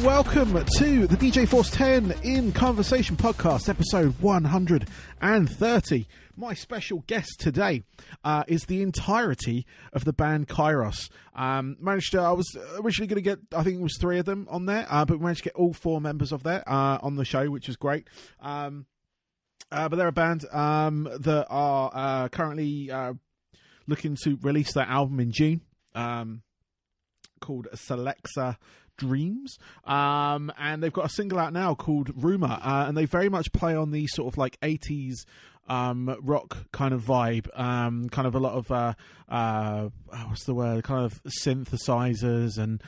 Welcome to the DJ Force 10 in Conversation podcast, episode 130. My special guest today is the entirety of the band Kyros. I was originally going to get, I think it was 3 of them on there, but we managed to get all 4 members of there on the show, which is great. But they're a band that are currently looking to release their album in June, called Selexa Dreams, and they've got a single out now called Rumour, and they very much play on the sort of like 80s rock kind of vibe, kind of a lot of what's the word, kind of synthesizers and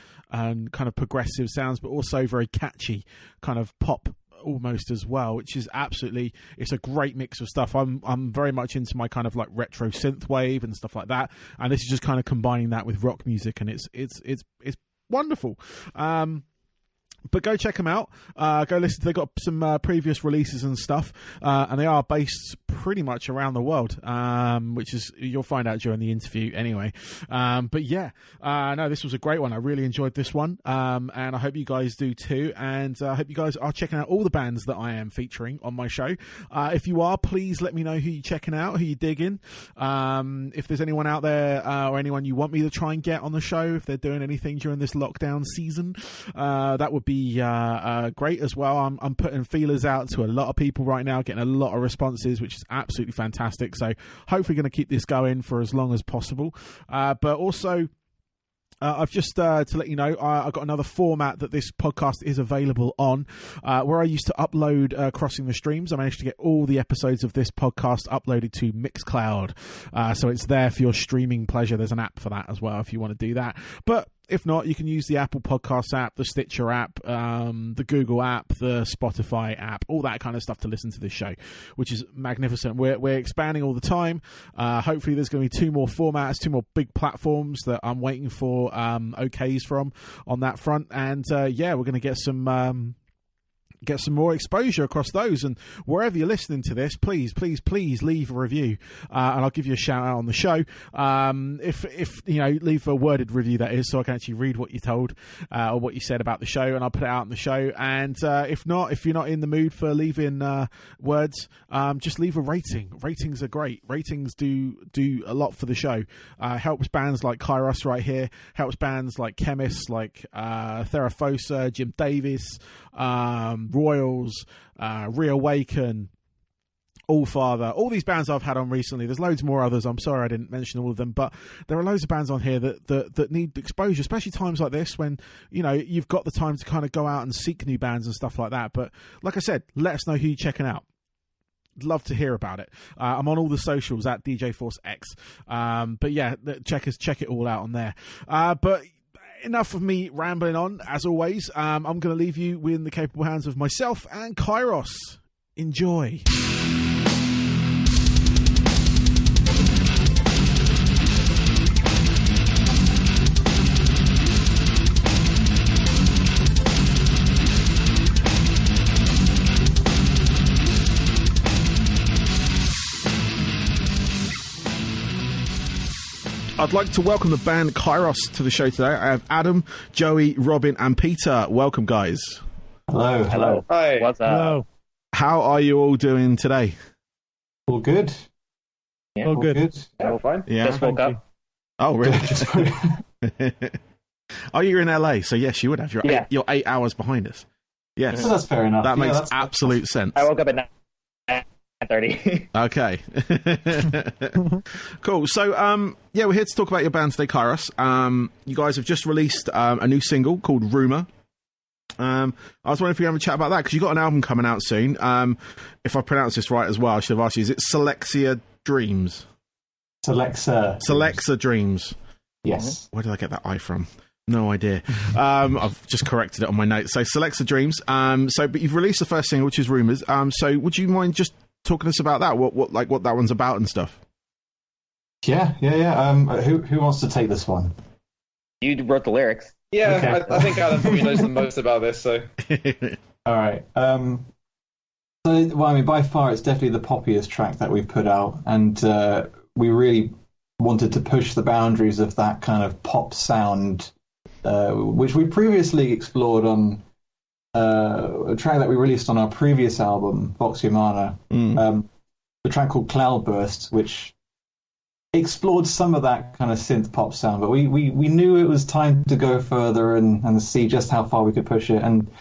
kind of progressive sounds, but also very catchy kind of pop almost as well, which is it's a great mix of stuff. I'm very much into my kind of like retro synthwave and stuff like that, and this is just kind of combining that with rock music, and it's wonderful. But go check them out. Go listen. They've got some previous releases and stuff, and they are based pretty much around the world, which is, you'll find out during the interview anyway. But yeah, no, this was a great one. I really enjoyed this one, and I hope you guys do too. And I hope you guys are checking out all the bands that I am featuring on my show. If you are, please let me know who you're checking out, who you're digging. If there's anyone out there or anyone you want me to try and get on the show, if they're doing anything during this lockdown season, that would be great as well. I'm putting feelers out to a lot of people right now, getting a lot of responses, which is absolutely fantastic. So hopefully going to keep this going for as long as possible. But also, I've just to let you know, I've got another format that this podcast is available on, where I used to upload Crossing the Streams. I managed to get all the episodes of this podcast uploaded to Mixcloud, so it's there for your streaming pleasure. There's an app for that as well if you want to do that. But if not, you can use the Apple Podcasts app, the Stitcher app, the Google app, the Spotify app, all that kind of stuff to listen to this show, which is magnificent. We're expanding all the time. Hopefully there's going to be 2 more formats, 2 more big platforms that I'm waiting for okays from on that front. And yeah, we're going to get some more exposure across those. And wherever you're listening to this, please leave a review, and I'll give you a shout out on the show. If you know, leave a worded review, that is, so I can actually read what you told or what you said about the show, and I'll put it out on the show. And if you're not in the mood for leaving words, just leave a rating. Ratings are great. Ratings do a lot for the show. Helps bands like Kyros right here, helps bands like Chemists, like Therafosa, Jim Davis, Royals, Reawaken, Allfather, all these bands I've had on recently. There's loads more others. I'm sorry I didn't mention all of them, but there are loads of bands on here that need exposure, especially times like this when, you know, you've got the time to kind of go out and seek new bands and stuff like that. But like I said, let us know who you're checking out. Love to hear about it. I'm on all the socials at DJ Force X. But yeah, check it all out on there. But enough of me rambling on. As always, I'm going to leave you in the capable hands of myself and Kyros. Enjoy. I'd like to welcome the band Kyros to the show today. I have Adam, Joey, Robin, and Peter. Welcome, guys. Hello. Hi. What's up? Hello. How are you all doing today? All good. Yeah, all good. Yeah, all fine. Yeah. Just woke up. Oh, really? Oh, you're in LA, so yes, you would have. You're 8 hours behind us. Yes. So that's fair enough. That makes absolute sense. I woke up at 9:30. Okay. Cool. So, yeah, we're here to talk about your band today, Kyros. You guys have just released a new single called Rumour. I was wondering if we could have a chat about that, because you've got an album coming out soon. If I pronounce this right as well, I should have asked you. Is it Selexa Dreams? Selexa Dreams. Yes. Where did I get that I from? No idea. I've just corrected it on my notes. So Selexa Dreams. But you've released the first single, which is Rumours. So would you mind just talking to us about that? What that one's about and stuff? Yeah. Who wants to take this one? You wrote the lyrics. Yeah, Okay. I think Adam probably knows the most about this. So, All right. By far, it's definitely the poppiest track that we've put out, and we really wanted to push the boundaries of that kind of pop sound, which we previously explored on a track that we released on our previous album, Vox Humana, the track called Cloudburst, which explored some of that kind of synth pop sound, but we knew it was time to go further and see just how far we could push it, and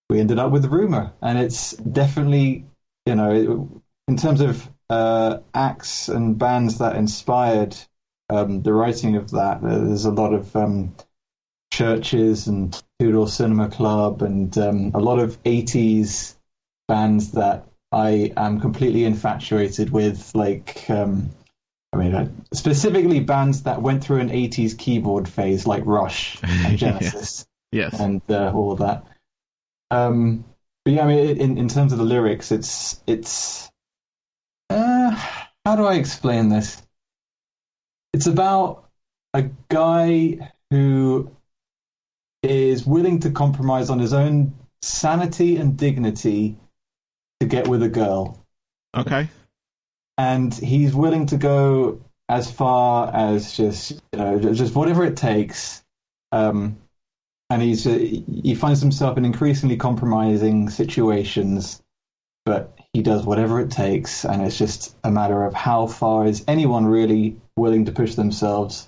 we ended up with Rumour, and it's definitely, in terms of acts and bands that inspired the writing of that, there's a lot of Churches and Two-Door Cinema Club and a lot of 80s bands that I am completely infatuated with, like specifically bands that went through an 80s keyboard phase, like Rush and Genesis. Yes. And all of that. But yeah, I mean, in terms of the lyrics, it's how do I explain this? It's about a guy who is willing to compromise on his own sanity and dignity to get with a girl. Okay. And he's willing to go as far as just whatever it takes. And he finds himself in increasingly compromising situations, but he does whatever it takes, and it's just a matter of how far is anyone really willing to push themselves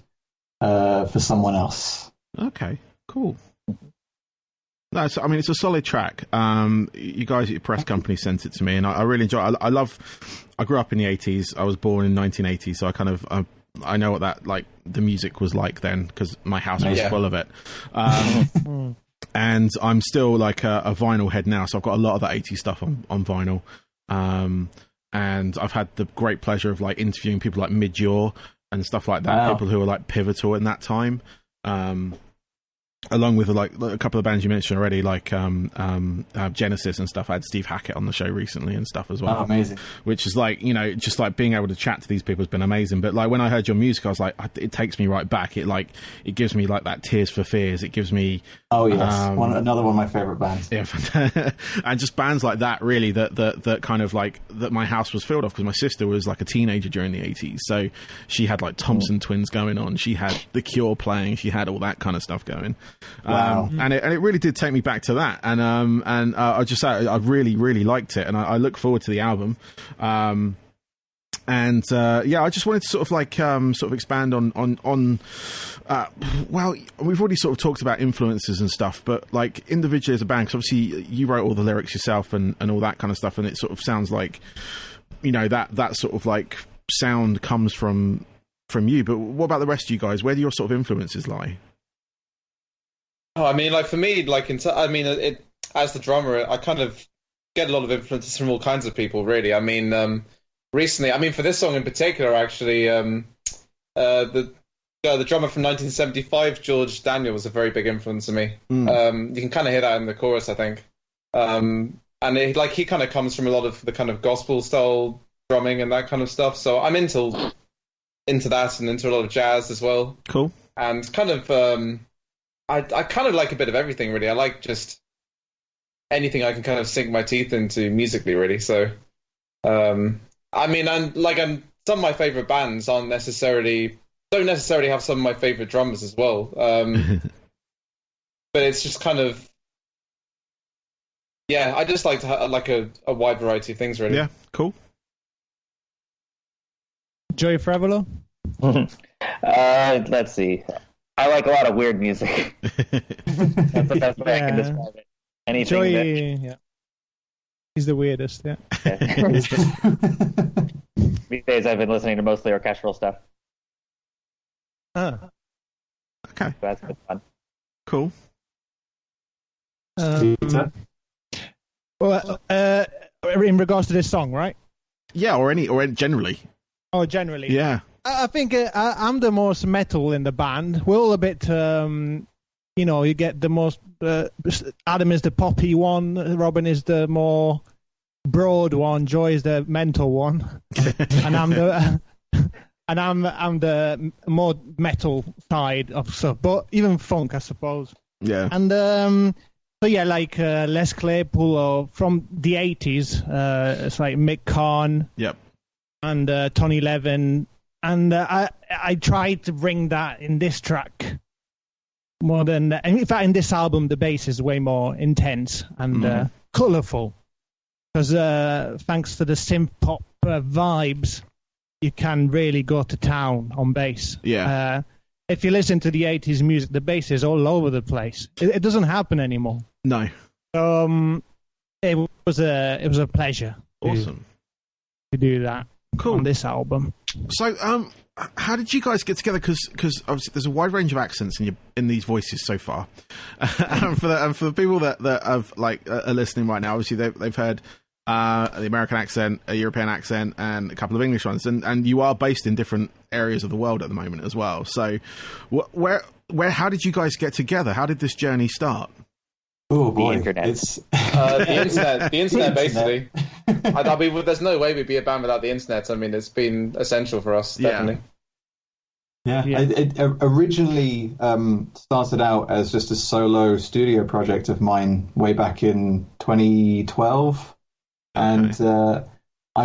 for someone else. Okay, cool. No, it's a solid track. You guys at your press company sent it to me, and I really enjoy it. I grew up in the 80s. I was born in 1980, so I know what that, the music was like then, because my house was full of it. And I'm still a vinyl head now, so I've got a lot of that 80s stuff on vinyl. And I've had the great pleasure of interviewing people like Midjaw and stuff like that, wow. People who were pivotal in that time. Along with a couple of bands you mentioned already, Genesis and stuff. I had Steve Hackett on the show recently and stuff as well. Oh, amazing. Which is just being able to chat to these people has been amazing. But when I heard your music, I was it takes me right back. It gives me that Tears for Fears. It gives me another one of my favorite bands. Yeah, and just bands like that really that kind of that my house was filled off, because my sister was a teenager during the 80s, so she had Thompson Twins going on. She had The Cure playing. She had all that kind of stuff going. Wow. And it really did take me back to that, and I just say I really liked it, and I look forward to the album. I just wanted to sort of expand on well, we've already sort of talked about influences and stuff, but individually as a band, because obviously you wrote all the lyrics yourself and all that kind of stuff, and it sort of sounds like that sort of sound comes from you. But what about the rest of you guys? Where do your sort of influences lie? Oh, I mean, for me, as the drummer, I kind of get a lot of influences from all kinds of people, really. I mean, recently, for this song in particular, actually, the drummer from 1975, George Daniel, was a very big influence on me. You can kind of hear that in the chorus, I think. And he kind of comes from a lot of the kind of gospel style drumming and that kind of stuff. So I'm into that and into a lot of jazz as well. Cool. And kind of I kind of like a bit of everything, really. I like just anything I can kind of sink my teeth into musically, really. So, some of my favorite bands don't necessarily have some of my favorite drummers as well. But it's just kind of, I just like to have a wide variety of things, really. Yeah, cool. Joey Frevolo? Let's see. I like a lot of weird music. That's the best way I can describe it. Anything Joey, he's the weirdest, yeah. These days I've been listening to mostly orchestral stuff. Ah. Okay. So that's been fun. Cool. In regards to this song, right? Yeah, or generally. Oh, generally. Yeah. I think I'm the most metal in the band. We're all a bit, you get the most. Adam is the poppy one. Robin is the more broad one. Joy is the mental one, and I'm the more metal side of stuff. But even funk, I suppose. Yeah. And Les Claypool from the 80s. It's like Mick Karn. Yep. And Tony Levin. And I tried to bring that in this track, more than. In fact, in this album, the bass is way more intense and colourful. Because thanks to the synth pop vibes, you can really go to town on bass. Yeah. If you listen to the 80s music, the bass is all over the place. It doesn't happen anymore. No. It was a pleasure. Awesome. To do that. Cool. On this album. So, how did you guys get together? Because obviously there's a wide range of accents in these voices so far. And for the people that have are listening right now, obviously they've heard the American accent, a European accent, and a couple of English ones. And you are based in different areas of the world at the moment as well. So, how did you guys get together? How did this journey start? Oh boy, the internet. It's The internet, basically. I mean, there's no way we'd be a band without the internet. I mean, it's been essential for us, definitely. Yeah. It originally started out as just a solo studio project of mine way back in 2012. And I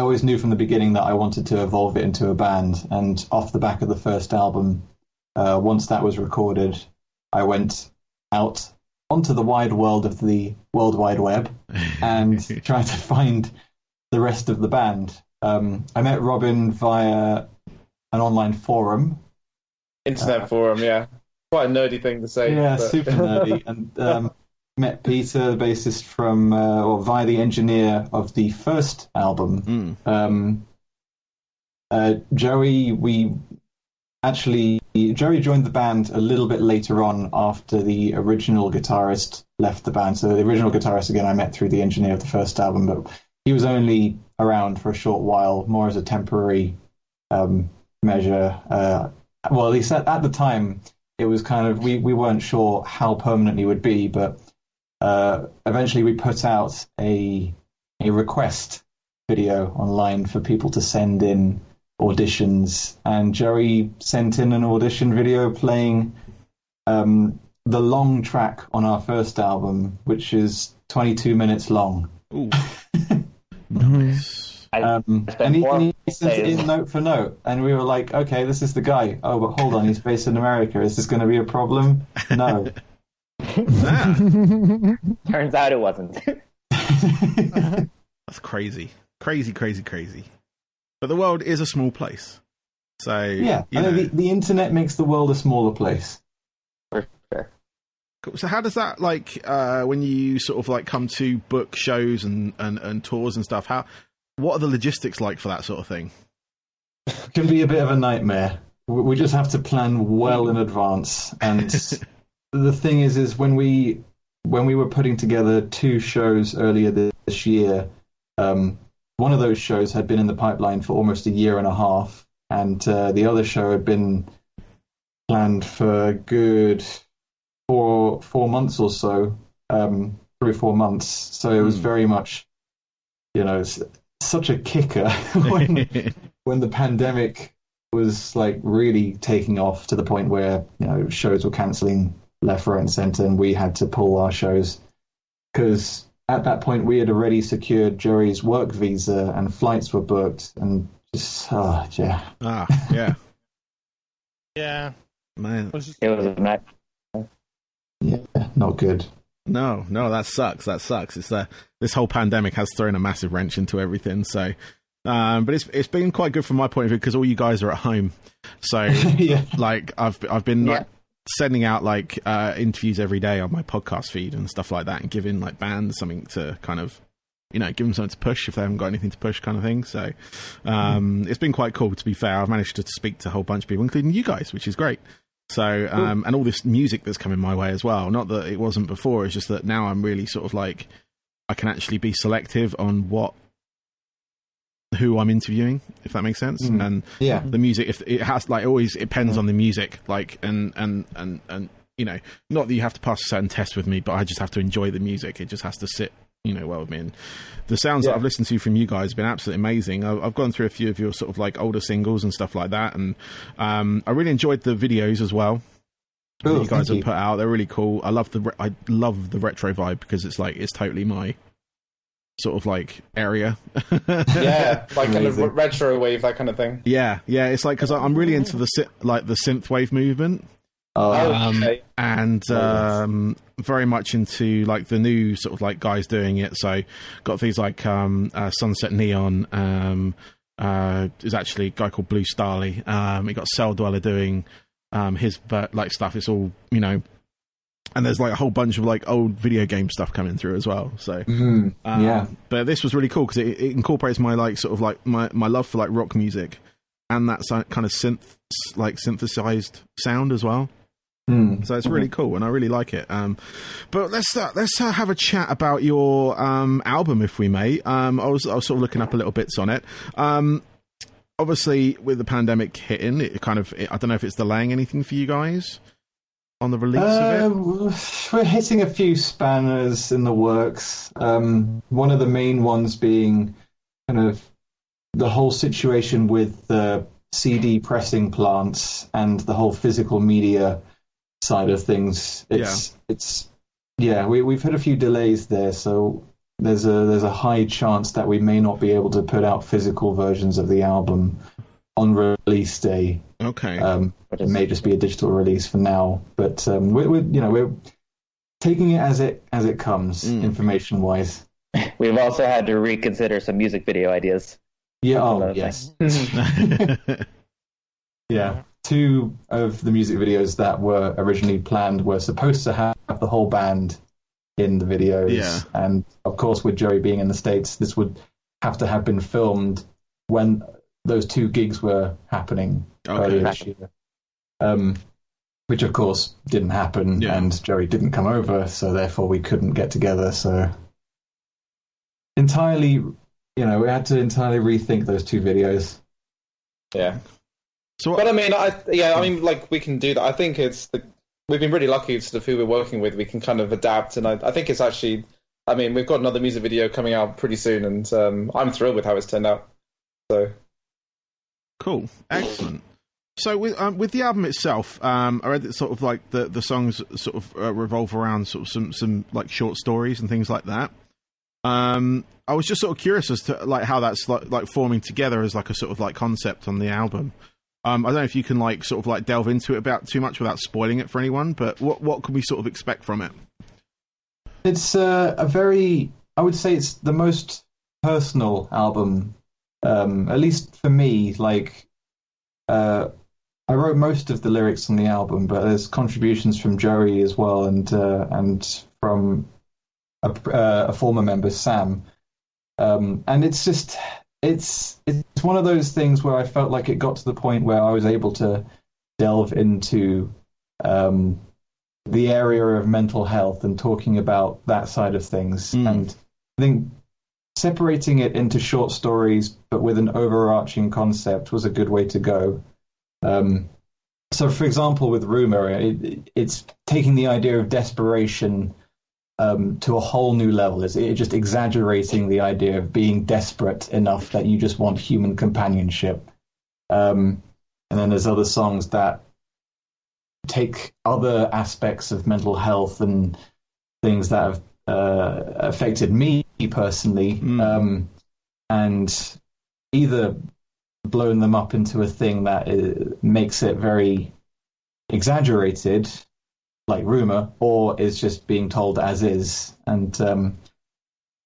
always knew from the beginning that I wanted to evolve it into a band. And off the back of the first album, once that was recorded, I went out onto the wide world of the World Wide Web and tried to find the rest of the band. I met Robin via an online forum. Internet forum, yeah. Quite a nerdy thing to say. Yeah, but... super nerdy. And met Peter, the bassist from, or via the engineer of the first album. Joey, Joey joined the band a little bit later on after the original guitarist left the band. So the original guitarist, again, I met through the engineer of the first album, but he was only around for a short while, more as a temporary measure. Well, at least at the time, it was kind of, we weren't sure how permanent he would be, but eventually we put out a request video online for people to send in auditions, and Joey sent in an audition video playing the long track on our first album, which is 22 minutes long. Ooh. Nice. And he sent it in note for note, and we were like, okay, this is the guy. Oh, but hold on, he's based in America. Is this going to be a problem? No. Turns out it wasn't. That's crazy. Crazy. But the world is a small place. So, yeah, the internet makes the world a smaller place. For sure. Cool. So how does that, when you sort of come to book shows and tours and stuff, what are the logistics like for that sort of thing? It can be a bit of a nightmare. We just have to plan well in advance. And the thing is when we were putting together 2 shows earlier this year, one of those shows had been in the pipeline for almost a year and a half, and the other show had been planned for a good 4 months or so, 3 or 4 months. So it was very much, such a kicker when the pandemic was really taking off to the point where shows were cancelling left, right, and centre, and we had to pull our shows because at that point we had already secured Joey's work visa and flights were booked, and just yeah. Yeah, man, it was a night. Yeah, not good. No, that sucks. It's this whole pandemic has thrown a massive wrench into everything. So, but it's been quite good from my point of view because all you guys are at home. So, yeah. I've been sending out interviews every day on my podcast feed and stuff like that, and giving bands something to kind of give them something to push if they haven't got anything to push, kind of thing. So, it's been quite cool. To be fair, I've managed to speak to a whole bunch of people, including you guys, which is great. So, and all this music that's coming my way as well. Not that it wasn't before, it's just that now I'm really sort of I can actually be selective on who I'm interviewing, if that makes sense. And the music, if it has always, it depends on the music, and not that you have to pass a certain test with me, but I just have to enjoy the music. It just has to sit, well with me. And the sounds that I've listened to from you guys have been absolutely amazing. I've gone through a few of your sort of older singles and stuff like that, and I really enjoyed the videos as well. That you guys have put out. They're really cool. I love the retro vibe because it's totally my sort of area. Yeah, kind of retro wave, that kind of thing. Yeah, it's because I'm really into the synth wave movement. And very much into like the new sort of like guys doing it. So got things like Sunset Neon. Is actually a guy called Blue Starly. You got Cell Dweller doing his like stuff. It's all, you know, and there's like a whole bunch of like old video game stuff coming through as well. So but this was really cool because it incorporates my like sort of like my love for like rock music and that kind of synthesized sound as well. So it's really cool and I really like it. But let's have a chat about your album, if we may. I was sort of looking up a little bits on it. Obviously with the pandemic hitting, I don't know if it's delaying anything for you guys on the release of it. We're hitting a few spanners in the works. One of the main ones being kind of the whole situation with the CD pressing plants and the whole physical media side of things. We've had a few delays there, so there's a high chance that we may not be able to put out physical versions of the album on release day. Okay. It may just be a digital release for now, but we're taking it as it comes, information wise. We've also had to reconsider some music video ideas. Yeah. Oh, yes. Yeah. 2 of the music videos that were originally planned were supposed to have the whole band in the videos. Yeah. And of course, with Joey being in the States, this would have to have been filmed when those 2 gigs were happening earlier this year. Which of course didn't happen, and Joey didn't come over, so therefore we couldn't get together. So entirely, we had to entirely rethink those 2 videos. Yeah. But I mean, like we can do that. I think we've been really lucky to who we're working with. We can kind of adapt, and I think it's actually. I mean, we've got another music video coming out pretty soon, and I'm thrilled with how it's turned out. So cool, excellent. So with the album itself, I read that sort of like the songs sort of revolve around sort of some like short stories and things like that. I was just sort of curious as to like how that's like forming together as like a sort of like concept on the album. I don't know if you can like sort of like delve into it about too much without spoiling it for anyone, but what can we sort of expect from it? It's I would say it's the most personal album, at least for me. Like, I wrote most of the lyrics on the album, but there's contributions from Joey as well, and from a former member, Sam. And it's just. It's one of those things where I felt like it got to the point where I was able to delve into the area of mental health and talking about that side of things. And I think separating it into short stories but with an overarching concept was a good way to go. So, for example, with Rumour, it's taking the idea of desperation to a whole new level. It's just exaggerating the idea of being desperate enough that you just want human companionship. And then there's other songs that take other aspects of mental health and things that have affected me personally, and either blown them up into a thing that makes it very exaggerated, like Rumour, or is just being told as is. And so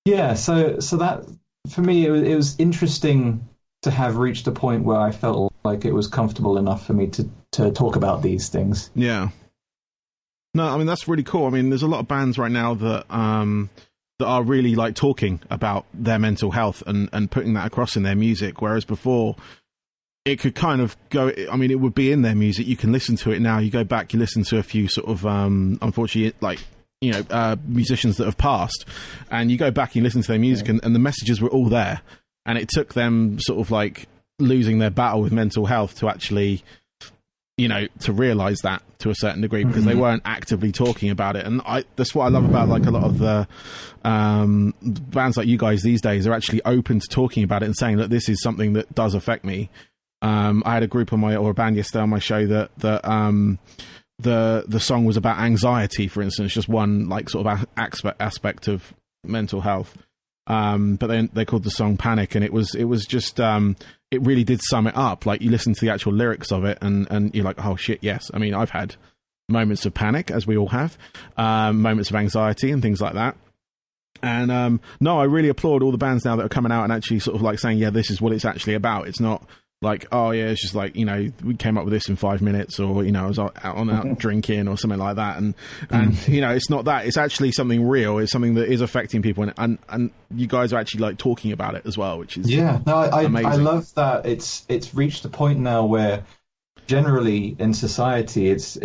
that for me it was interesting to have reached a point where I felt like it was comfortable enough for me to talk about these things. No, I mean that's really cool. I mean there's a lot of bands right now that are really like talking about their mental health and putting that across in their music, whereas before it could kind of go, I mean, it would be in their music. You can listen to it now. You go back, you listen to a few sort of, unfortunately, like, musicians that have passed, and you go back and you listen to their music, and the messages were all there. And it took them sort of like losing their battle with mental health to actually, to realise that to a certain degree, because they weren't actively talking about it. And that's what I love about like a lot of the bands like you guys these days are actually open to talking about it and saying that this is something that does affect me. I had a group a band yesterday on my show that the song was about anxiety, for instance, just one like sort of aspect of mental health. But then they called the song Panic, and it was just it really did sum it up. Like you listen to the actual lyrics of it, and you're like, oh shit, yes. I mean, I've had moments of panic, as we all have, moments of anxiety and things like that. And no, I really applaud all the bands now that are coming out and actually sort of like saying, yeah, this is what it's actually about. It's not like, oh yeah, it's just like, you know, we came up with this in 5 minutes, or, you know, I was out drinking or something like that. And you know, it's not that. It's actually something real. It's something that is affecting people, and you guys are actually like talking about it as well, which is amazing. I love that it's reached a point now where generally in society it's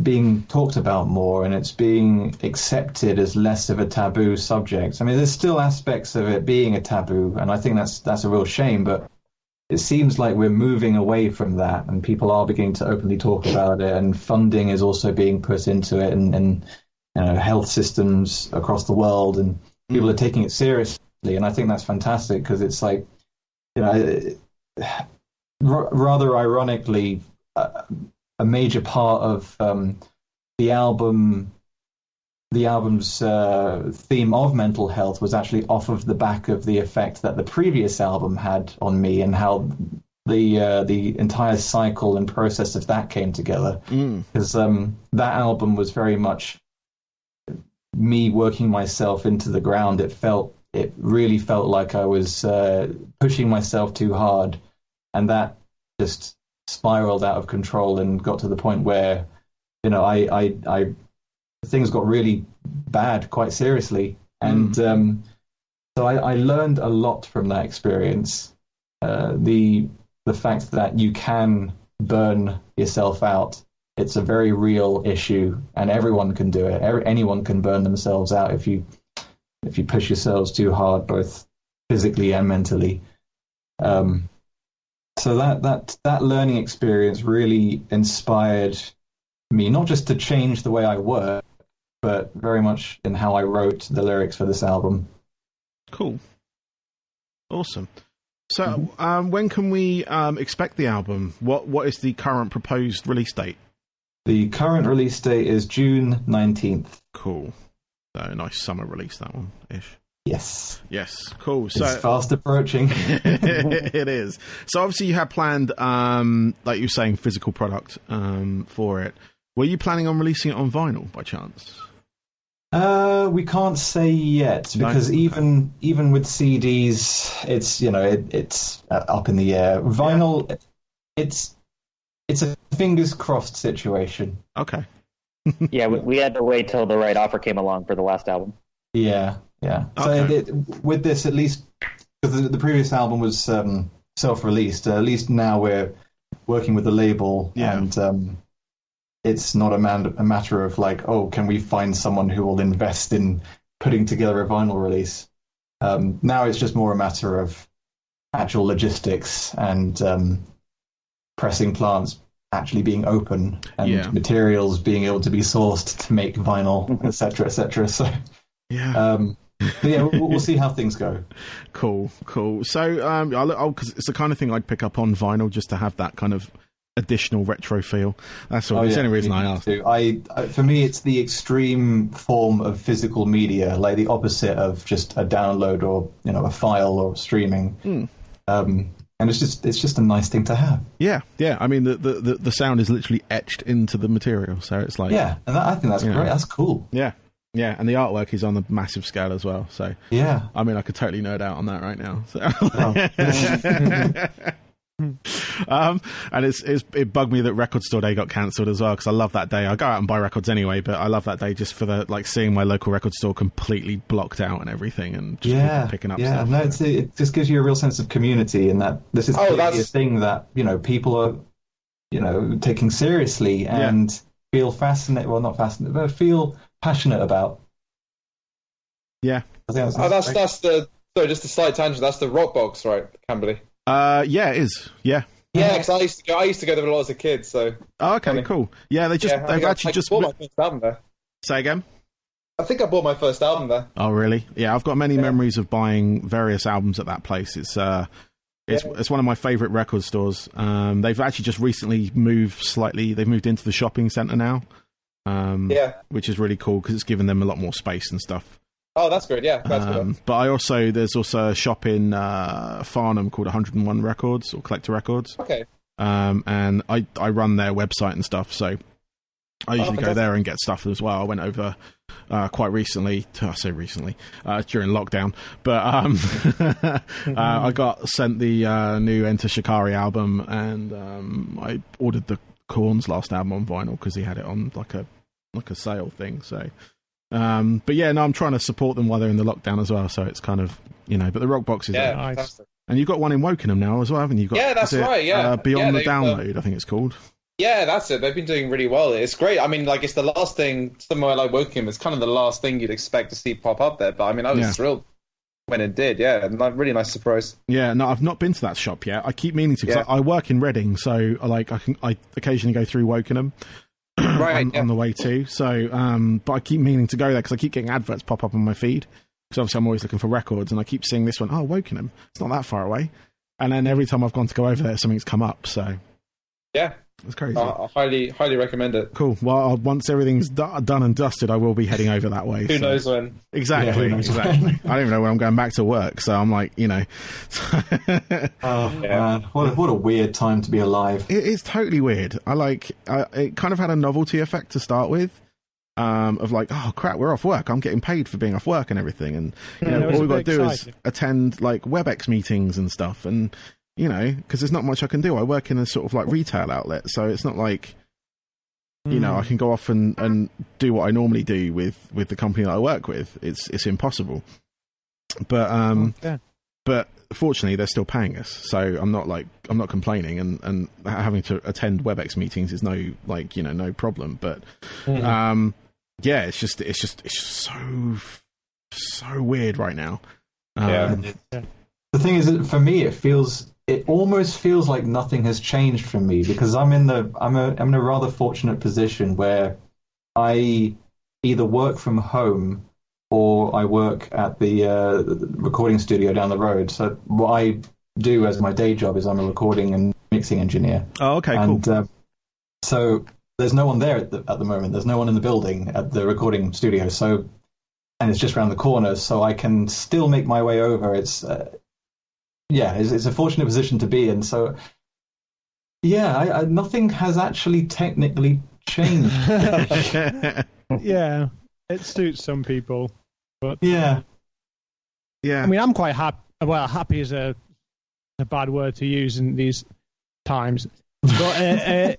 being talked about more, and it's being accepted as less of a taboo subject. I mean, there's still aspects of it being a taboo, and I think that's a real shame, but it seems like we're moving away from that, and people are beginning to openly talk about it, and funding is also being put into it, and you know, health systems across the world, and people are taking it seriously, and I think that's fantastic, because it's like, you know, rather ironically, a major part of the album's theme of mental health was actually off of the back of the effect that the previous album had on me, and how the entire cycle and process of that came together. Because that album was very much me working myself into the ground. It really felt like I was pushing myself too hard, and that just spiraled out of control and got to the point where, you know, I things got really bad quite seriously, and so I learned a lot from that experience. The fact that you can burn yourself out, it's a very real issue, and everyone can do it. Anyone can burn themselves out if you push yourselves too hard, both physically and mentally. So that learning experience really inspired me, not just to change the way I work, but very much in how I wrote the lyrics for this album. Cool. Awesome. So when can we expect the album? What is the current proposed release date? The current release date is June 19th. Cool. So a nice summer release, that one-ish. Yes. Cool. So it's fast approaching. It is. So obviously you had planned, like you were saying, physical product for it. Were you planning on releasing it on vinyl by chance? We can't say yet, because even with CDs, it's, you know, it's up in the air. Vinyl, it's a fingers crossed situation. Okay. Yeah, we had to wait till the right offer came along for the last album. Yeah. Okay. So with this, at least, because the previous album was self-released, at least now we're working with the label, and it's not a matter of like, oh, can we find someone who will invest in putting together a vinyl release? Now it's just more a matter of actual logistics and pressing plants actually being open, and materials being able to be sourced to make vinyl, etc., etc. So we'll see how things go. Cool. So because it's the kind of thing I'd pick up on vinyl, just to have that kind of additional retro feel. That's all. It's the only reason I asked. For me, it's the extreme form of physical media, like the opposite of just a download or, you know, a file or streaming. And it's just a nice thing to have. Yeah. I mean, the sound is literally etched into the material, so it's like, and I think that's great. That's cool. Yeah, and the artwork is on a massive scale as well. So I mean, I could totally nerd out on that right now. So. And it bugged me that Record Store Day got cancelled as well, because I love that day. I go out and buy records anyway, but I love that day just for the, like, seeing my local record store completely blocked out and everything, and just picking up stuff. No, it just gives you a real sense of community, and that this is a thing that, you know, people are, you know, taking seriously and feel fascinated. Well, not fascinated, but feel passionate about. Yeah. That's the. Sorry, just a slight tangent. That's the Rock Box, right, Camberley? Yeah, it is. Yeah. Yeah, because I used to go there a lot as a kid. So. Oh, okay, cool. Yeah, they've actually just bought my first album there. Say again. I think I bought my first album there. Oh, really? Yeah, I've got many memories of buying various albums at that place. It's one of my favourite record stores. They've actually just recently moved slightly. They've moved into the shopping centre now. Which is really cool because it's given them a lot more space and stuff. Oh, that's great. Yeah, that's good. But there's also a shop in Farnham called 101 Records or Collector Records. Okay. And I run their website and stuff, so I usually go there and get stuff as well. I went over quite recently. I say recently, during lockdown. But I got sent the new Enter Shikari album, and I ordered the Korn's last album on vinyl because he had it on like a sale thing. So, but yeah, no, I'm trying to support them while they're in the lockdown as well. So it's kind of, but the rock box is nice. Nice. And you've got one in Wokingham now as well, haven't you? That's right. Yeah, Beyond the Download, I think it's called. Yeah, that's it. They've been doing really well. It's great. I mean, like, it's the last thing, somewhere like Wokingham, it's kind of the last thing you'd expect to see pop up there. But I mean, I was thrilled when it did. Yeah, really nice surprise. Yeah, no, I've not been to that shop yet. I keep meaning to, because I work in Reading, so I occasionally go through Wokingham on the way too. So, but I keep meaning to go there because I keep getting adverts pop up on my feed. Because obviously I'm always looking for records, and I keep seeing this one. Oh, Wokingham, it's not that far away. And then every time I've gone to go over there, something's come up. So yeah. It's crazy. I highly recommend it. Cool. Well, once everything's done and dusted, I will be heading over that way. Who knows when? Exactly. Yeah, Exactly. I don't even know when I'm going back to work, so I'm like, man, what a weird time to be alive. It's totally weird. It kind of had a novelty effect to start with. Of like, oh crap, we're off work. I'm getting paid for being off work and everything, and all we've got to do is attend like WebEx meetings and stuff, and because there's not much I can do. I work in a sort of like retail outlet, so it's not like I can go off and do what I normally do with the company that I work with. It's impossible. But but fortunately they're still paying us, so I'm not complaining, and having to attend WebEx meetings is no problem. But it's just so weird right now. The thing is that for me, it almost feels like nothing has changed for me, because I'm in a rather fortunate position where I either work from home or I work at the recording studio down the road. So what I do as my day job is I'm a recording and mixing engineer. Oh, okay, cool. So there's no one there at the moment. There's no one in the building at the recording studio. So, and it's just around the corner, so I can still make my way over. It's a fortunate position to be in. So, nothing has actually technically changed. Yeah, it suits some people, but yeah. I mean, I'm quite happy. Well, happy is a bad word to use in these times, but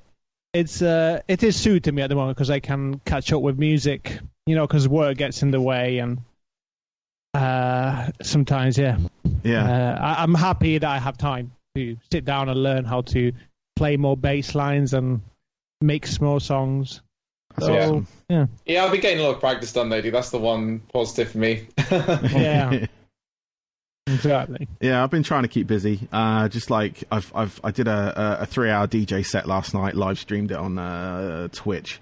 it is suiting me at the moment because I can catch up with music, because work gets in the way, and sometimes, I'm happy that I have time to sit down and learn how to play more bass lines and make small songs. That's awesome. Yeah, I'll be getting a lot of practice done, though, dude. That's the one positive for me. Yeah. Exactly. Yeah, I've been trying to keep busy. Just like I did a 3-hour DJ set last night, live streamed it on Twitch,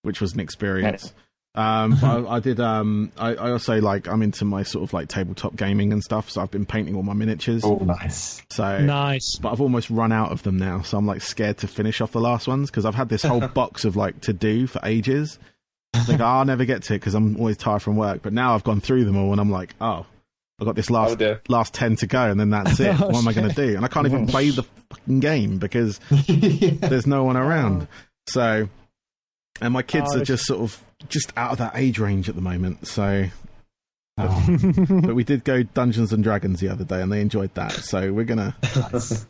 which was an experience. I did. I also I'm into my sort of like tabletop gaming and stuff. So I've been painting all my miniatures. Oh, nice. So nice. But I've almost run out of them now. So I'm like scared to finish off the last ones because I've had this whole box of like to do for ages. Like I'll never get to it because I'm always tired from work. But now I've gone through them all and I'm like, oh, I've got this last 10 to go, and then that's it. What am I going to do? And I can't even play the fucking game because there's no one around. So, and my kids are just sort of just out of that age range at the moment. So, but we did go Dungeons and Dragons the other day, and they enjoyed that. So we're gonna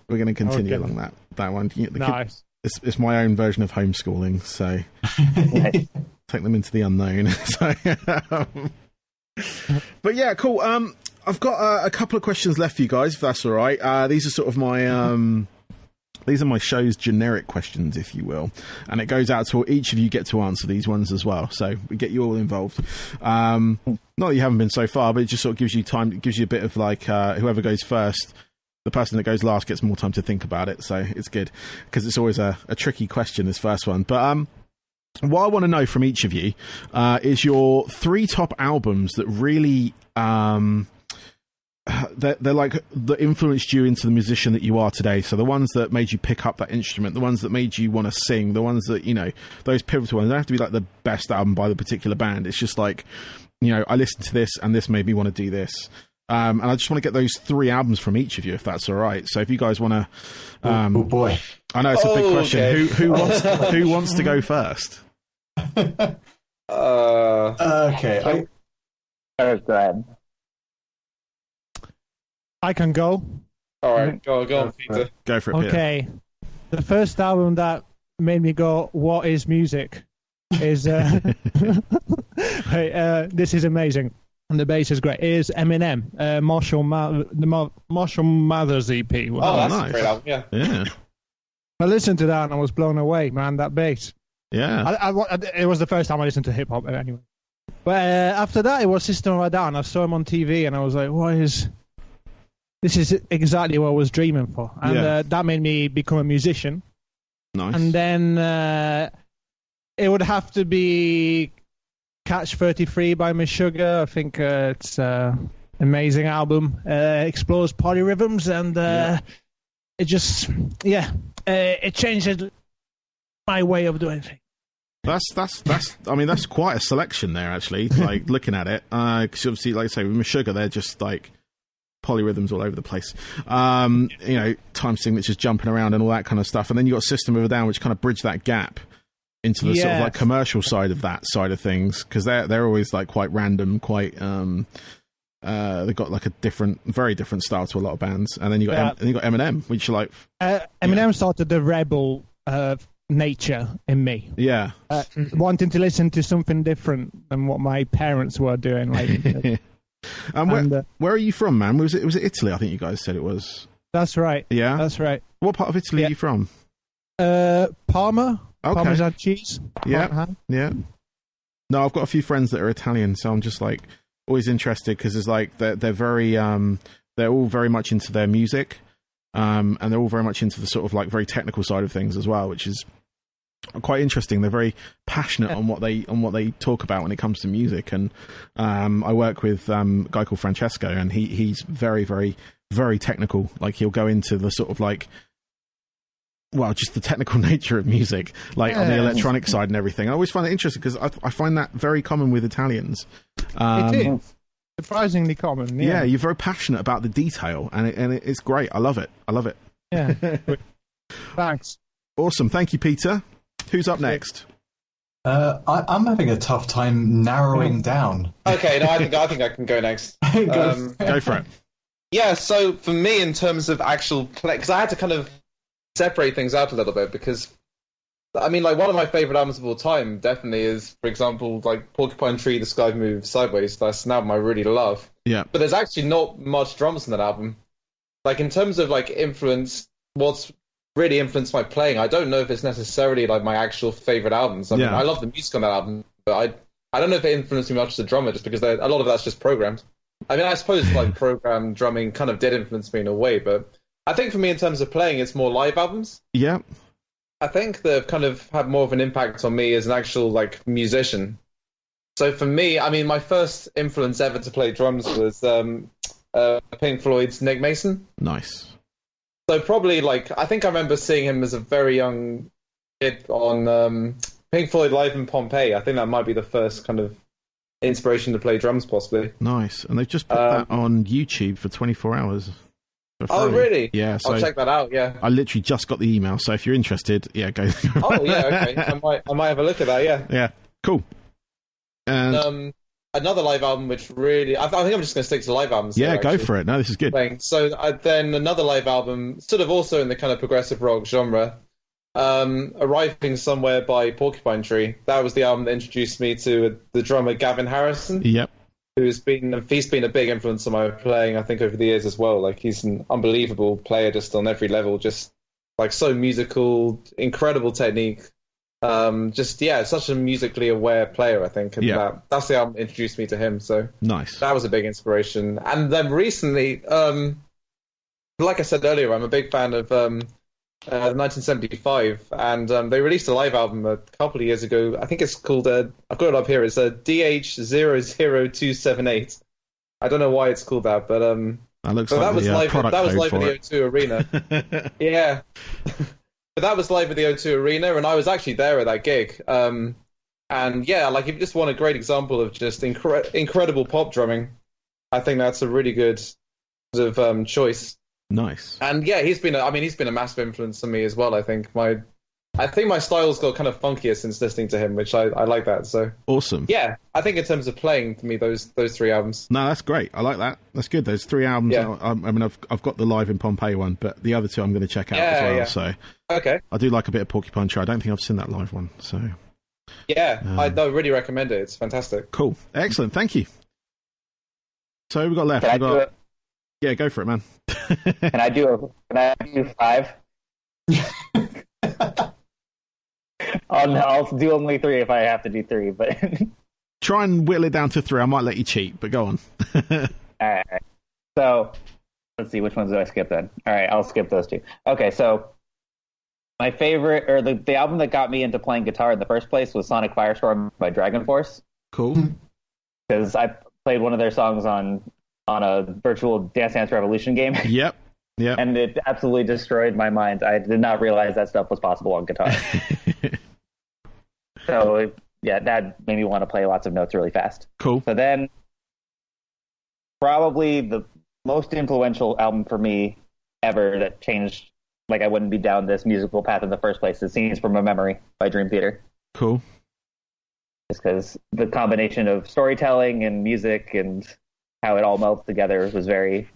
continue along that one. Nice. It's my own version of homeschooling. So take them into the unknown. So, but yeah, cool. I've got a couple of questions left for you guys, if that's all right. These are sort of my these are my show's generic questions, if you will, and it goes out to each of you get to answer these ones as well. So we get you all involved. Not that you haven't been so far, but it just sort of gives you time. It gives you a bit of like whoever goes first, the person that goes last gets more time to think about it. So it's good because it's always a tricky question, this first one. But what I want to know from each of you is your 3 top albums that really they're like that influenced you into the musician that you are today. So the ones that made you pick up that instrument, the ones that made you want to sing, the ones that, those pivotal ones. They don't have to be like the best album by the particular band. It's just like, I listened to this and this made me want to do this. And I just want to get those 3 albums from each of you, if that's all right. So if you guys want to, oh boy, I know it's a big question. Okay. Who wants to go first? Okay. Go ahead. I can go. All right, go on, Peter. Go for it, Peter. Okay. The first album that made me go, "What is music?" is this is amazing. And the bass is great. Is Eminem, Marshall Mathers EP. Oh, that's nice. a great album. Yeah. Yeah. I listened to that and I was blown away, man. That bass. Yeah. It was the first time I listened to hip hop anyway. But after that, it was System of a Down. I saw him on TV and I was like, this is exactly what I was dreaming for. And that made me become a musician. Nice. And then it would have to be Catch 33 by Miss Sugar. I think it's an amazing album. Explores polyrhythms and it just, it changed my way of doing things. That's I mean, that's quite a selection there, actually, like, looking at it. Because obviously, like I say, with Miss Sugar, they're just, like, polyrhythms all over the place. You know, time signatures jumping around and all that kind of stuff. And then you got System of a Down, which kind of bridge that gap into the sort of, like, commercial side of that side of things. Because they're always, like, quite random, quite... they've got, like, a very different style to a lot of bands. And then you got Eminem, which, like... Eminem started the rebel... nature in me, wanting to listen to something different than what my parents were doing. Like, where are you from, man? Was it Italy? I think you guys said it was. That's right. Yeah, that's right. What part of Italy are you from? Parma. Okay. Parmesan cheese. Yeah, yeah. No, I've got a few friends that are Italian, so I'm just like always interested because it's like they're very they're all very much into their music, and they're all very much into the sort of like very technical side of things as well, which is quite interesting. They're very passionate on what they talk about when it comes to music. And I work with a guy called Francesco, and he's very, very, very technical. Like, he'll go into the sort of like, well, just the technical nature of music, like on the electronic side and everything. I always find it interesting because I find that very common with Italians. It is surprisingly common. Yeah, you're very passionate about the detail, and it's great. I love it. Yeah. Thanks. Awesome. Thank you, Peter. Who's up next? I'm having a tough time narrowing down. Okay, no, I think I can go next. Go for it. Yeah, so for me, in terms of actual play, because I had to kind of separate things out a little bit, because I mean, like, one of my favorite albums of all time definitely is, for example, like Porcupine Tree, The Sky Moves Sideways. That's an album I really love. Yeah. But there's actually not much drums in that album. Like, in terms of like influence, what's really influenced my playing, I don't know if it's necessarily like my actual favorite albums. I mean, I love the music on that album, but I don't know if it influenced me much as a drummer, just because a lot of that's just programmed. I mean, I suppose like programmed drumming kind of did influence me in a way, but I think for me in terms of playing, it's more live albums. Yeah. I think they've kind of had more of an impact on me as an actual like musician. So for me, I mean, my first influence ever to play drums was Pink Floyd's Nick Mason. Nice. So probably, like, I think I remember seeing him as a very young kid on Pink Floyd Live in Pompeii. I think that might be the first kind of inspiration to play drums, possibly. Nice. And they've just put that on YouTube for 24 hours. Oh, really? Yeah. So I'll check that out, yeah. I literally just got the email, so if you're interested, go. Oh, yeah, okay. I might have a look at that, yeah. Yeah, cool. And another live album which really... I think I'm just going to stick to live albums. Yeah, here, go for it. No, this is good. So then another live album, sort of also in the kind of progressive rock genre, Arriving Somewhere by Porcupine Tree. That was the album that introduced me to the drummer Gavin Harrison. Yep. He's been a big influence on my playing, I think, over the years as well. Like, he's an unbelievable player just on every level, just like so musical, incredible technique. Such a musically aware player, I think. And that's the album that introduced me to him. So nice. That was a big inspiration. And then recently, like I said earlier, I'm a big fan of 1975, and they released a live album a couple of years ago. I think it's called I've got it up here. It's a DH00278. I don't know why it's called that, but that looks like was live. That was live at the O2 Arena. Yeah, but that was live at the O2 Arena, and I was actually there at that gig. And yeah, like, if you just want a great example of just incredible pop drumming, I think that's a really good sort of choice. Nice. And yeah, he's been a massive influence on me as well. I think my I think my style's got kind of funkier since listening to him, which I like that. So Awesome. yeah, I think in terms of playing, for me, those 3 albums. No, that's great. I like that. That's good. Those 3 albums. Yeah. I mean, I've got the Live in Pompeii one, but the other 2 I'm going to check out as well. Yeah. So Okay. I do like a bit of Porcupine Tree. I don't think I've seen that live one. So Yeah, I really recommend it. It's fantastic. cool. Excellent. Thank you. So we've got left. Can I do it? Yeah, go for it, man. Can I do 5? I'll do only 3 if I have to do 3, but Try and whittle it down to 3. I might let you cheat, but go on. all right. So let's see, which ones do I skip then? All right, I'll skip those 2. Okay, so my favorite, or the album that got me into playing guitar in the first place was Sonic Firestorm by Dragon Force, Cool. because I played one of their songs on a virtual Dance Dance Revolution game, Yep. and it absolutely destroyed my mind. I did not realize that stuff was possible on guitar. So yeah, that made me want to play lots of notes really fast. Cool. So then, probably the most influential album for me ever that changed, like I wouldn't be down this musical path in the first place, is Scenes from a Memory by Dream Theater. Cool. Just because the combination of storytelling and music and how it all melts together was very,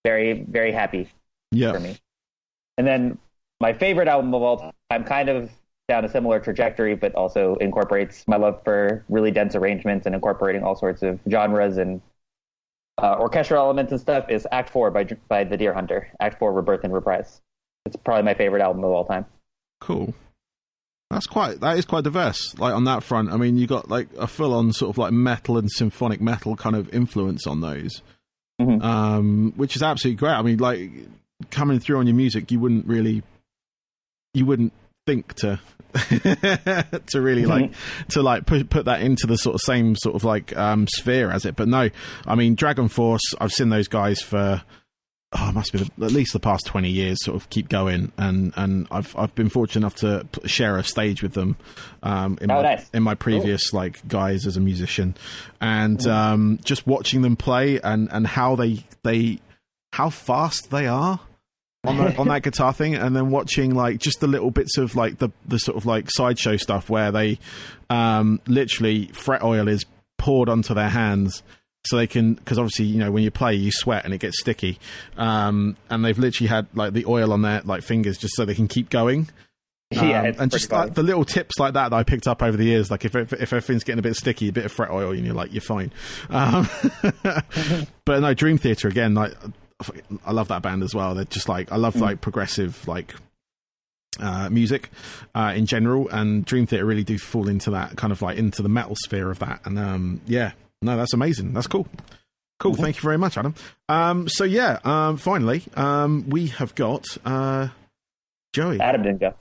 very, very happy for Yeah. me. And then my favorite album of all time, kind of down a similar trajectory, but also incorporates my love for really dense arrangements and incorporating all sorts of genres and orchestral elements and stuff, is Act 4 by The Deer Hunter. Act 4, Rebirth and Reprise. It's probably my favorite album of all time. Cool. That is quite diverse. Like on that front, I mean, you got like a full on sort of like metal and symphonic metal kind of influence on those, which is absolutely great. I mean, like coming through on your music, you wouldn't think to to really like to like put that into the sort of same sort of like sphere as it. But no, I mean, Dragon Force, I've seen those guys for it must be at least the past 20 years, sort of keep going, and I've been fortunate enough to share a stage with them in my previous like guise as a musician, and just watching them play and how how fast they are on that guitar thing, and then watching like just the little bits of like the sort of like sideshow stuff where they literally fret oil is poured onto their hands. So they can, because obviously, you know, when you play, you sweat and it gets sticky. And they've literally had like the oil on their like fingers just so they can keep going. And just like the little tips like that I picked up over the years, like if everything's getting a bit sticky, a bit of fret oil, and you're fine. But no, Dream Theater again, like I love that band as well. They're just like, I love like progressive like music in general, and Dream Theater really do fall into that kind of like into the metal sphere of that. And yeah. No, that's amazing. That's cool. Cool. Thank you very much, Adam. So yeah, finally, we have got Joey. Adam didn't go.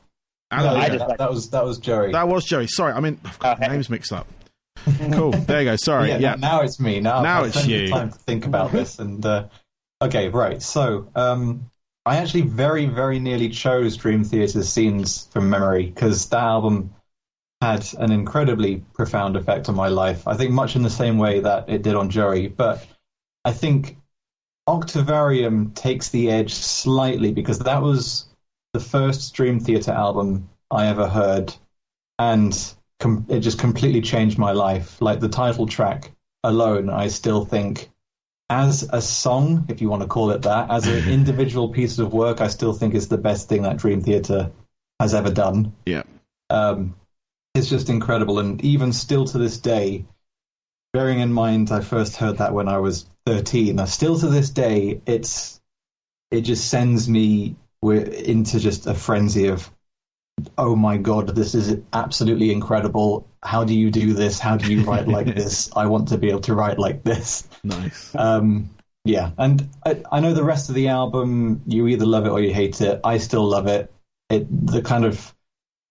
That was Joey. That was Joey. Sorry, I mean, I've got names mixed up. Cool. There you go. Sorry. Yeah. Now it's me. Now it's you. Time to think about this. And okay, right. So I actually very, very nearly chose Dream Theater's Scenes from Memory, because that album had an incredibly profound effect on my life. I think much in the same way that it did on Joey, but I think Octavarium takes the edge slightly, because that was the first Dream Theater album I ever heard, and it just completely changed my life. Like the title track alone, I still think, as a song, if you want to call it that, as an individual piece of work, I still think is the best thing that Dream Theater has ever done. Yeah. It's just incredible, and even still to this day, bearing in mind I first heard that when I was 13, still to this day, it just sends me into just a frenzy of, oh my god, this is absolutely incredible. How do you do this? How do you write like this? I want to be able to write like this. Nice. Yeah, and I know the rest of the album, you either love it or you hate it. I still love it. The kind of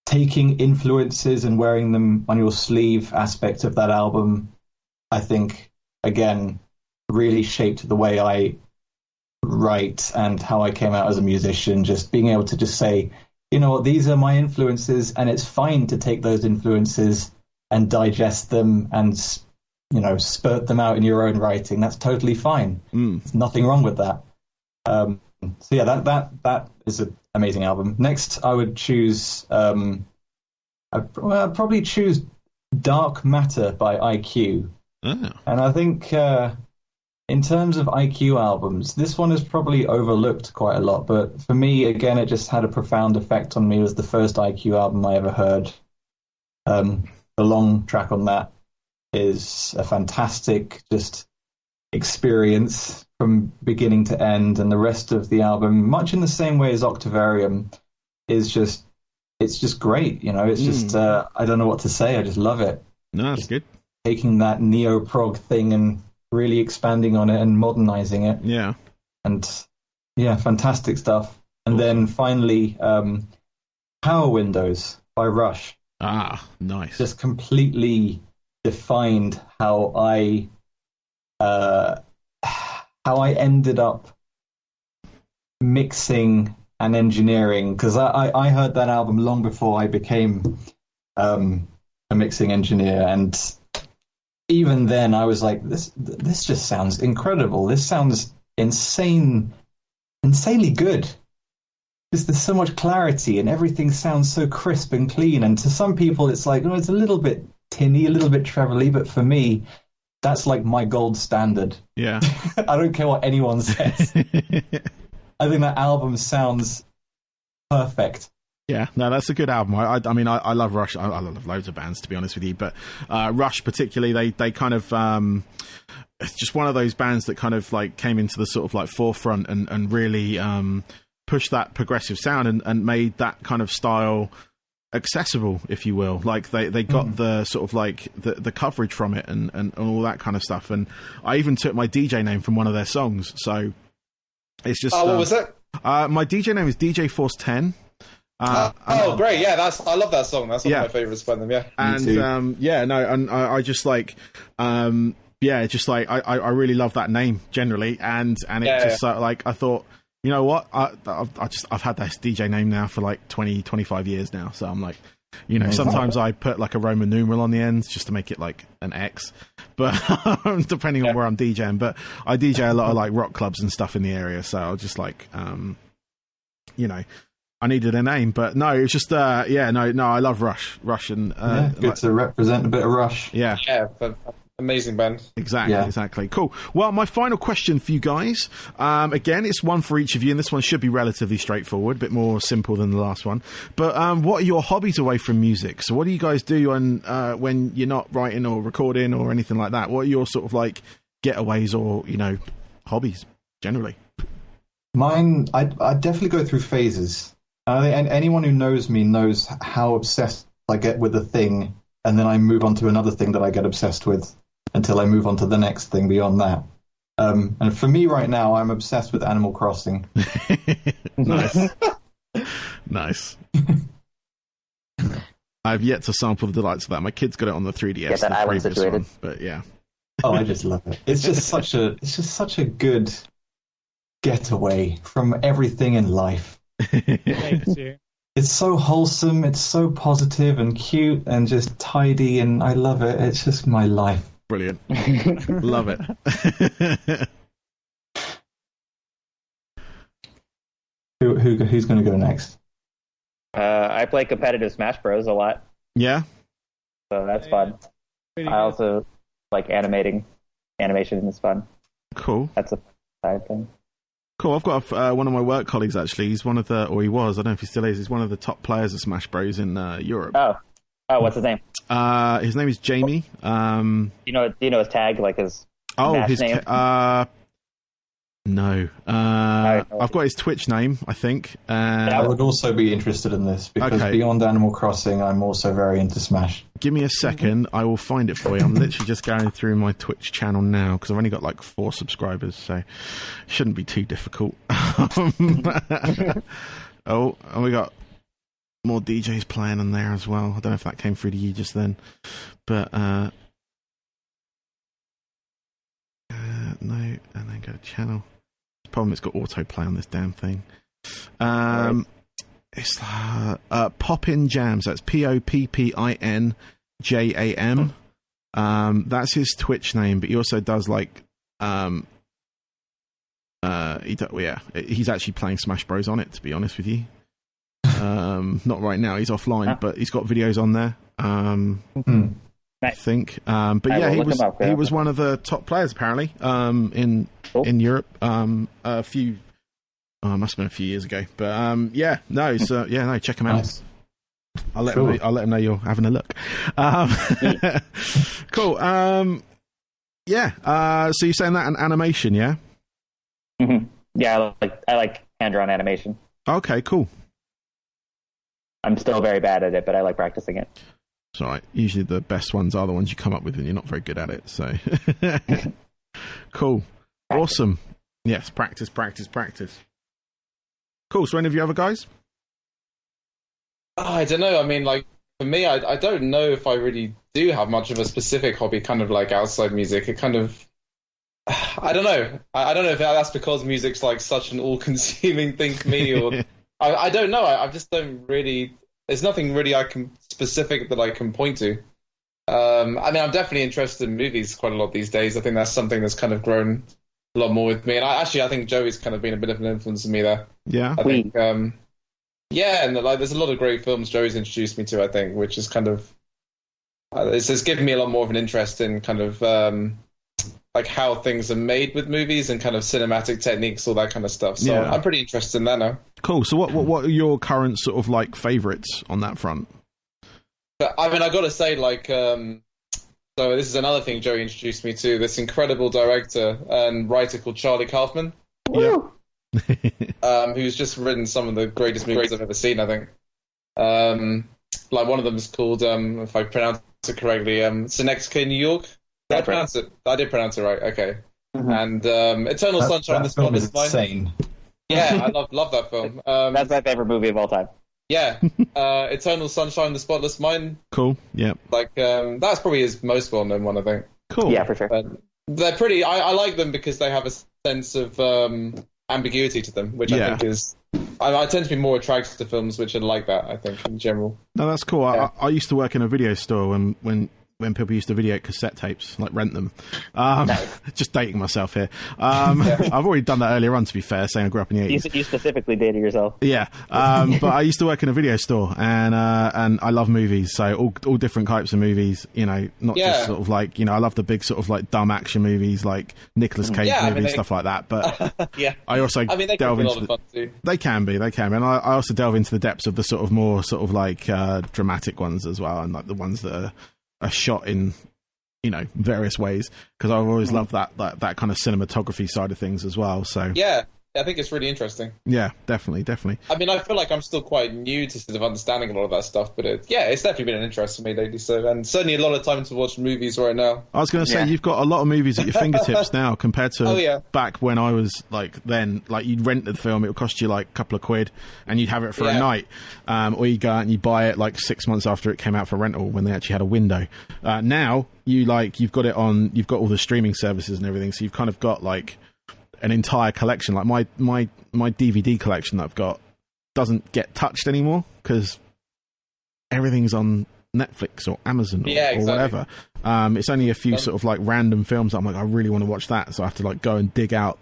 taking influences and wearing them on your sleeve aspect of that album, I think, again, really shaped the way I write and how I came out as a musician. Just being able to just say, you know what, these are my influences, and it's fine to take those influences and digest them and, you know, spurt them out in your own writing. That's totally fine. There's nothing wrong with that. So yeah, that is amazing album. Next, I would choose. I'd probably choose Dark Matter by IQ. Oh. And I think in terms of IQ albums, this one is probably overlooked quite a lot. But for me, again, it just had a profound effect on me. It was the first IQ album I ever heard. The long track on that is a fantastic just experience from beginning to end, and the rest of the album, much in the same way as Octavarium, is just great. It's just I don't know what to say. I just love it. No, that's good. Taking that neo-prog thing and really expanding on it and modernizing it. Yeah. And yeah, fantastic stuff. And then finally, Power Windows by Rush. Ah, nice. Just completely defined how I ended up mixing and engineering, because I heard that album long before I became a mixing engineer, and even then I was like, this just sounds incredible. This sounds insanely good. There's so much clarity and everything sounds so crisp and clean, and to some people it's like, it's a little bit tinny, a little bit trebly, but for me that's like my gold standard. Yeah. I don't care what anyone says. I think that album sounds perfect. Yeah, no, that's a good album. I mean, I love Rush. I love loads of bands, to be honest with you, but Rush particularly, they kind of it's just one of those bands that kind of like came into the sort of like forefront and really pushed that progressive sound and made that kind of style accessible, if you will. Like they got the sort of like the coverage from it and all that kind of stuff. And I even took my DJ name from one of their songs, so it's just. What was it? My DJ name is DJ Force 10. Great! Yeah, I love that song. That's one of my favorites by them. Yeah, and I just like, just like I really love that name generally, and it just like I thought, you know what, I've had this DJ name now for like 25 years now, so I'm like, sometimes I put like a Roman numeral on the end just to make it like an X, but depending on where I'm DJing. But I DJ a lot of like rock clubs and stuff in the area, so I was just like, I needed a name, but no, it's just I love Rush, and good to represent a bit of Rush. Yeah, amazing band. Exactly. Cool. Well, my final question for you guys, again, it's one for each of you, and this one should be relatively straightforward, a bit more simple than the last one. But what are your hobbies away from music? So, what do you guys do when you're not writing or recording or anything like that? What are your sort of like getaways or hobbies generally? Mine, I definitely go through phases. And anyone who knows me knows how obsessed I get with a thing, and then I move on to another thing that I get obsessed with until I move on to the next thing beyond that. And for me right now, I'm obsessed with Animal Crossing. Nice. Nice. I've yet to sample the delights of that. My kid's got it on the 3DS. Get that island situated. But yeah. Oh, I just love it. It's just such a good getaway from everything in life. It's so wholesome, it's so positive and cute and just tidy, and I love it. It's just my life. Brilliant. Love it. Who's going to go next? I play competitive Smash Bros. A lot. Yeah? So that's fun. I also like animation is fun. Cool. That's a side thing. Cool. I've got one of my work colleagues, actually. He's one of the, or he was, I don't know if he still is, he's one of the top players of Smash Bros. In Europe. Oh, what's his name? His name is Jamie. Do you know his tag, like his name? No. I've got his Twitch name, I think. I would also be interested in this, because beyond Animal Crossing, I'm also very into Smash. Give me a second. I will find it for you. I'm literally just going through my Twitch channel now, because I've only got like 4 subscribers, so it shouldn't be too difficult. And we got more DJs playing in there as well. I don't know if that came through to you just then, but no, and then go to channel. The problem, it's got autoplay on this damn thing. It's Poppin Jams. That's POPPINJAM. That's his Twitch name, but he also does like he's actually playing Smash Bros on it, to be honest with you. Not right now, he's offline, but he's got videos on there. I think. But yeah, he was one of the top players apparently in Europe. A few, must have been a few years ago. But check him out. Nice. I'll let him know you're having a look. Cool. So you're saying that an animation, yeah? Mm-hmm. Yeah, I like hand-drawn animation. Okay, cool. I'm still very bad at it, but I like practicing it. It's all right. Usually the best ones are the ones you come up with and you're not very good at it. So cool. Practice. Awesome. Yes, practice. Cool. So any of you other guys? I don't know. I mean, like, for me, I don't know if I really do have much of a specific hobby, kind of like outside music. It kind of, I don't know. I don't know if that's because music's like such an all-consuming thing for me, or I don't know. I just don't really. There's nothing really specific that I can point to. I mean, I'm definitely interested in movies quite a lot these days. I think that's something that's kind of grown a lot more with me. And I think Joey's kind of been a bit of an influence on me there. Yeah. I think, and there's a lot of great films Joey's introduced me to, I think, which is kind of, it's given me a lot more of an interest in kind of, like how things are made with movies and kind of cinematic techniques, all that kind of stuff. So I'm pretty interested in that now. Cool. So what are your current sort of like favourites on that front? But, I mean, I got to say, like, so this is another thing Joey introduced me to, this incredible director and writer called Charlie Kaufman. Yeah. Who's just written some of the greatest movies I've ever seen, I think. Like one of them is called, if I pronounce it correctly, Synecdoche, New York. Did I pronounce it? I did pronounce it right. Okay. Mm-hmm. And Eternal Sunshine of the Spotless Mind. Insane. Yeah, I love that film. That's my favorite movie of all time. Yeah, Eternal Sunshine of the Spotless Mind. Cool. Yeah. Like that's probably his most well-known one, I think. Cool. Yeah, for sure. They're pretty. I like them because they have a sense of ambiguity to them, which I think is. I tend to be more attracted to films which are like that. I think in general. No, that's cool. Yeah. I used to work in a video store when people used to video cassette tapes, like rent them. Just dating myself here. I've already done that earlier on, to be fair, saying I grew up in the 80s. You specifically dated yourself. Yeah. But I used to work in a video store, and I love movies, so all different types of movies, not just sort of like, I love the big sort of like dumb action movies, like Nicolas Cage movies, stuff like that. But I also they delve can be into a lot of fun too. They can be. And I also delve into the depths of the sort of more sort of like dramatic ones as well, and like the ones that are shot in various ways, because I've always loved that kind of cinematography side of things as well. So I think it's really interesting. Yeah, definitely. I mean, I feel like I'm still quite new to sort of understanding a lot of that stuff, but it's definitely been an interest for me lately. So, and certainly a lot of time to watch movies right now. I was going to say, you've got a lot of movies at your fingertips now compared to back when I was like then. Like you'd rent the film, it would cost you like a couple of quid, and you'd have it for a night, or you go out and you buy it like 6 months after it came out for rental when they actually had a window. Now you've got it on, you've got all the streaming services and everything, so you've kind of got like an entire collection. Like my DVD collection that I've got doesn't get touched anymore because everything's on Netflix or Amazon or whatever. It's only a few sort of like random films that I'm like, I really want to watch that, so I have to like go and dig out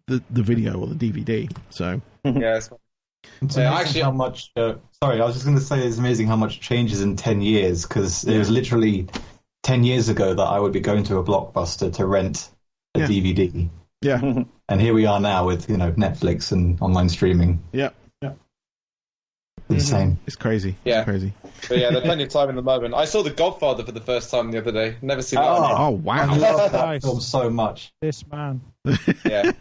the video or the DVD. So it's actually how much. Sorry, I was just going to say it's amazing how much changes in 10 years, because it was literally 10 years ago that I would be going to a Blockbuster to rent a DVD. Yeah. And here we are now with, Netflix and online streaming. Yeah. Insane. It's crazy. Yeah. It's crazy. But there's plenty of time in the moment. I saw The Godfather for the first time the other day. Never seen that. Oh, wow. I love that film so much. This man. Yeah.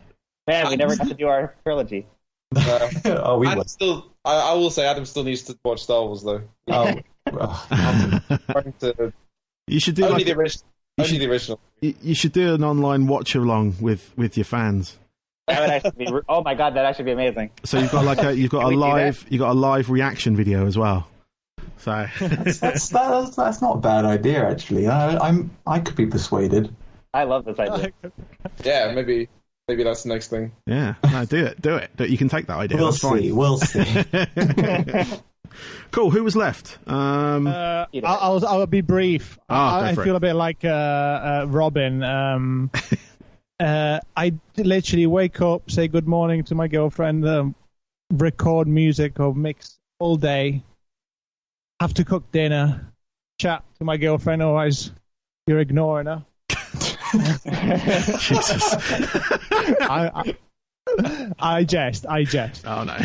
Man, we never got to do our trilogy. We will. I will say Adam still needs to watch Star Wars, though. You should do only the original. You should do an online watch along with your fans. That would actually be. Oh my god, that'd actually be amazing. So you've got like a live reaction video as well. So that's not a bad idea, actually. I could be persuaded. I love this idea. Yeah, maybe that's the next thing. Yeah, no, do it. You can take that idea. We'll see. Cool. Who was left? I'll be brief. I feel a bit like Robin. I literally wake up, say good morning to my girlfriend, record music or mix all day, have to cook dinner, chat to my girlfriend, otherwise you're ignoring her. Jesus. I jest. Oh no.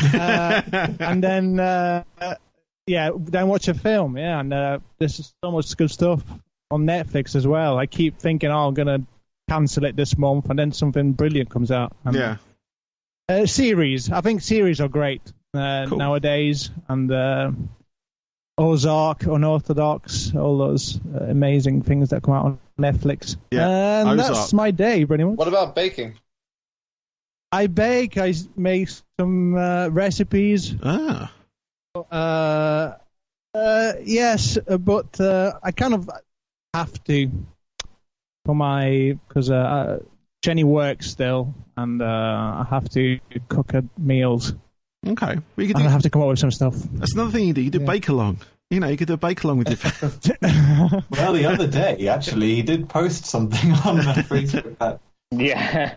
And then then watch a film. Yeah, and there's so much good stuff on Netflix as well. I keep thinking, I'm gonna cancel it this month, and then something brilliant comes out. And, yeah. Series. I think series are great Cool. nowadays, and Ozark, Unorthodox, all those amazing things that come out on Netflix. Yeah. And Ozark. that's my day, pretty much. What about baking? I bake. I make some recipes. Ah. Yes, but I kind of have to because Jenny works still, and I have to cook her meals. Okay. Well, you could And I do, have to come up with some stuff. that's another thing you do. You do bake along. You know, you could do a bake along with your family. Well, the other day, actually, he did post something on Facebook that Yeah.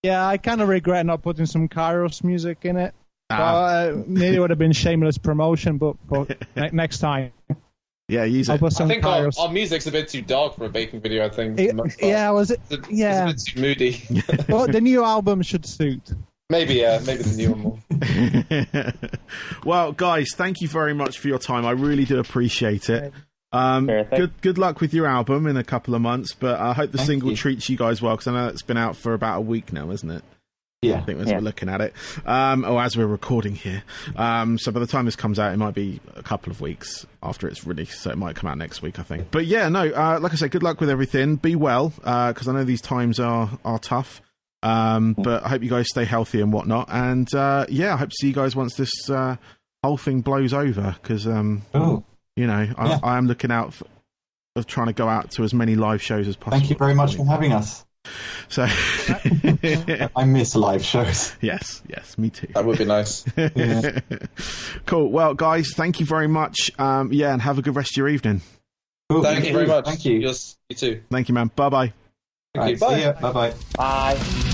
Yeah, I kind of regret not putting some Kyros music in it. Maybe it would have been shameless promotion, but next time Yeah, use I'll it. put I some think Kyros. our music's a bit too dark for a baking video, I think. for the most part. Yeah, was it? It's Yeah. a bit too moody. Well, the new album should suit. Maybe the new one will. Well, guys, thank you very much for your time. I really do appreciate it. Sure thing. Good luck with your album in a couple of months, but I hope the Thank single you. treats you guys well, because I know it's been out for about a week now, isn't it? I yeah. think as Yeah. we're looking at it. As we're recording here. So by the time this comes out, it might be a couple of weeks after it's released, so it might come out next week, I think. But yeah, no, like I said, good luck with everything. Be well, because I know these times are tough. But I hope you guys stay healthy and whatnot. And I hope to see you guys once this whole thing blows over, because Oh, you know, Yeah. I am looking out for trying to go out to as many live shows as possible. thank you very much for having us. So, I miss live shows. yes, me too. That would be nice. Yeah. Cool. Well, guys, thank you very much. And have a good rest of your evening. Cool. Thank you very much. Thank you. You too. Thank you, man. Bye bye. Thank you. Right, Bye. see ya. Bye-bye. Bye.